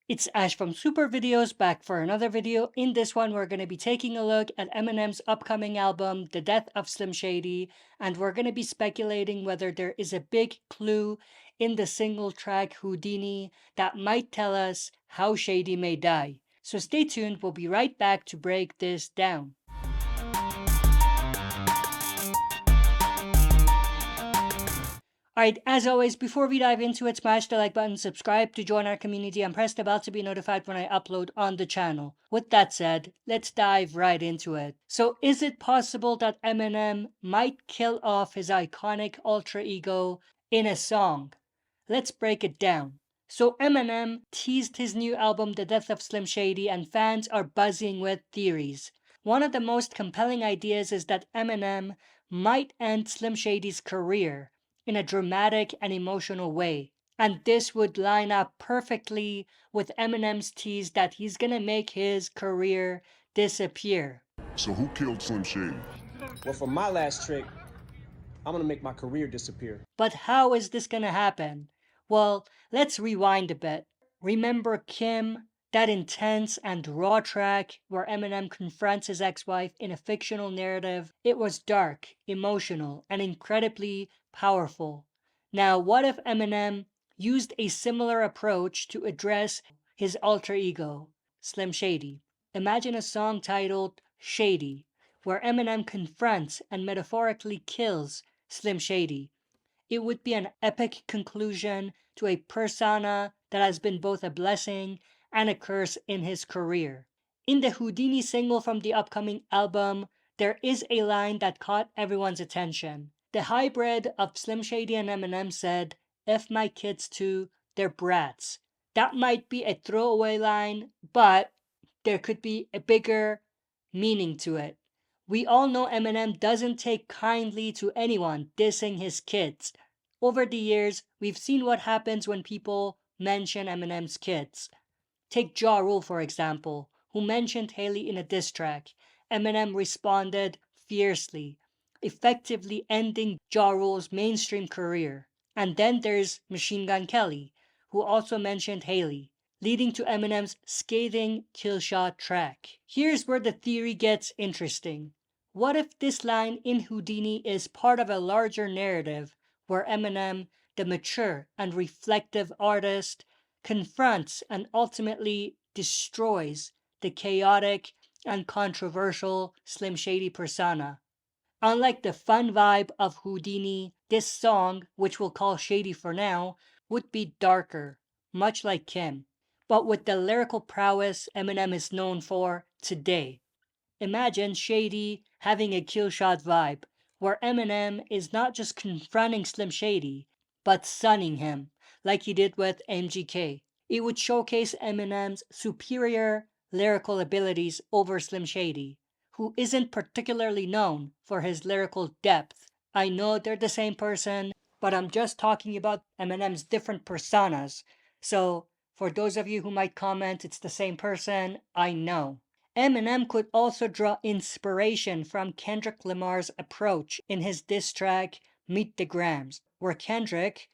It's Ash from Super Videos back for another video. In this one, we're going to be taking a look at Eminem's upcoming album, The Death of Slim Shady, and we're going to be speculating whether there is a big clue in the single track Houdini that might tell us how Shady may die. So stay tuned, we'll be right back to break this down. Alright, as always, before we dive into it, smash the like button, subscribe to join our community, and press the bell to be notified when I upload on the channel. With that said, let's dive right into it. So, is it possible that Eminem might kill off his iconic alter ego in a song? Let's break it down. So, Eminem teased his new album, The Death of Slim Shady, and fans are buzzing with theories. One of the most compelling ideas is that Eminem might end Slim Shady's career in a dramatic and emotional way. And this would line up perfectly with Eminem's tease that he's gonna make his career disappear. So who killed Slim Shady? Well, for my last trick, I'm gonna make my career disappear. But how is this gonna happen? Well, let's rewind a bit. Remember Kim, that intense and raw track where Eminem confronts his ex-wife in a fictional narrative? It was dark, emotional, and incredibly powerful. Now, what if Eminem used a similar approach to address his alter ego, Slim Shady? Imagine a song titled Shady, where Eminem confronts and metaphorically kills Slim Shady. It would be an epic conclusion to a persona that has been both a blessing and a curse in his career. In the Houdini single from the upcoming album, there is a line that caught everyone's attention. The hybrid of Slim Shady and Eminem said, "F my kids too, they're brats." That might be a throwaway line, but there could be a bigger meaning to it. We all know Eminem doesn't take kindly to anyone dissing his kids. Over the years, we've seen what happens when people mention Eminem's kids. Take Ja Rule, for example, who mentioned Haley in a diss track. Eminem responded fiercely, effectively ending Ja Rule's mainstream career. And then there's Machine Gun Kelly, who also mentioned Haley, leading to Eminem's scathing Killshot track. Here's where the theory gets interesting. What if this line in Houdini is part of a larger narrative where Eminem, the mature and reflective artist, confronts and ultimately destroys the chaotic and controversial Slim Shady persona? Unlike the fun vibe of Houdini, this song, which we'll call Shady for now, would be darker, much like Kim, but with the lyrical prowess Eminem is known for today. Imagine Shady having a Killshot vibe, where Eminem is not just confronting Slim Shady, but sunning him, like he did with MGK. It would showcase Eminem's superior lyrical abilities over Slim Shady, who isn't particularly known for his lyrical depth. I know they're the same person, but I'm just talking about Eminem's different personas. So, for those of you who might comment it's the same person, I know. Eminem could also draw inspiration from Kendrick Lamar's approach in his diss track Meet the Grams, where Kendrick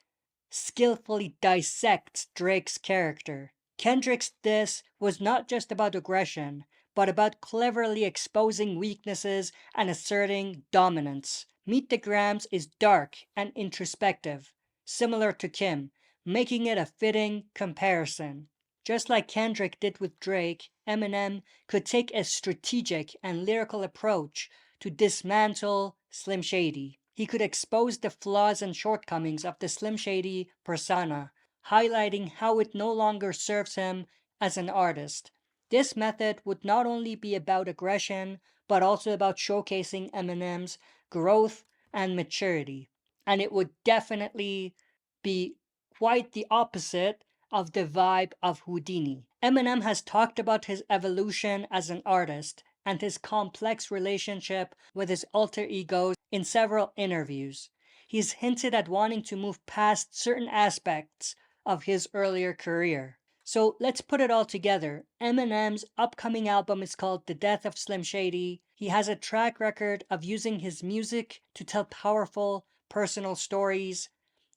skillfully dissects Drake's character. Kendrick's diss was not just about aggression, but about cleverly exposing weaknesses and asserting dominance. Meet the Grams is dark and introspective, similar to Kim, making it a fitting comparison. Just like Kendrick did with Drake, Eminem could take a strategic and lyrical approach to dismantle Slim Shady. He could expose the flaws and shortcomings of the Slim Shady persona, highlighting how it no longer serves him as an artist. This method would not only be about aggression, but also about showcasing Eminem's growth and maturity. And it would definitely be quite the opposite of the vibe of Houdini. Eminem has talked about his evolution as an artist and his complex relationship with his alter egos in several interviews. He's hinted at wanting to move past certain aspects of his earlier career. So let's put it all together. Eminem's upcoming album is called The Death of Slim Shady. He has a track record of using his music to tell powerful personal stories.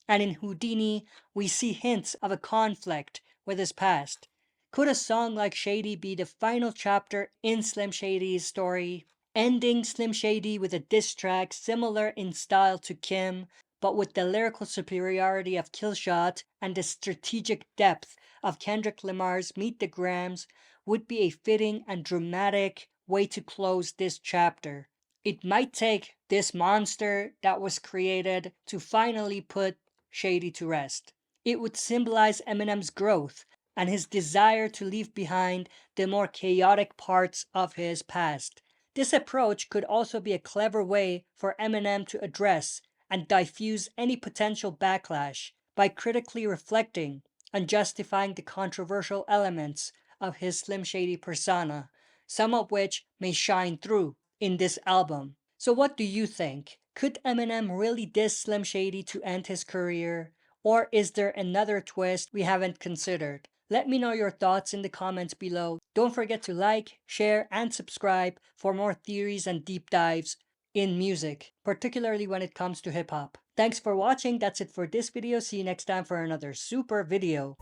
And in Houdini, we see hints of a conflict with his past. Could a song like Shady be the final chapter in Slim Shady's story, ending Slim Shady with a diss track similar in style to Kim, but with the lyrical superiority of Killshot and the strategic depth of Kendrick Lamar's Meet the Grams would be a fitting and dramatic way to close this chapter. It might take this monster that was created to finally put Shady to rest. It would symbolize Eminem's growth and his desire to leave behind the more chaotic parts of his past. This approach could also be a clever way for Eminem to address and diffuse any potential backlash by critically reflecting and justifying the controversial elements of his Slim Shady persona, some of which may shine through in this album. So what do you think? Could Eminem really diss Slim Shady to end his career? Or is there another twist we haven't considered? Let me know your thoughts in the comments below. Don't forget to like, share, and subscribe for more theories and deep dives in music, particularly when it comes to hip hop. Thanks for watching. That's it for this video. See you next time for another super video.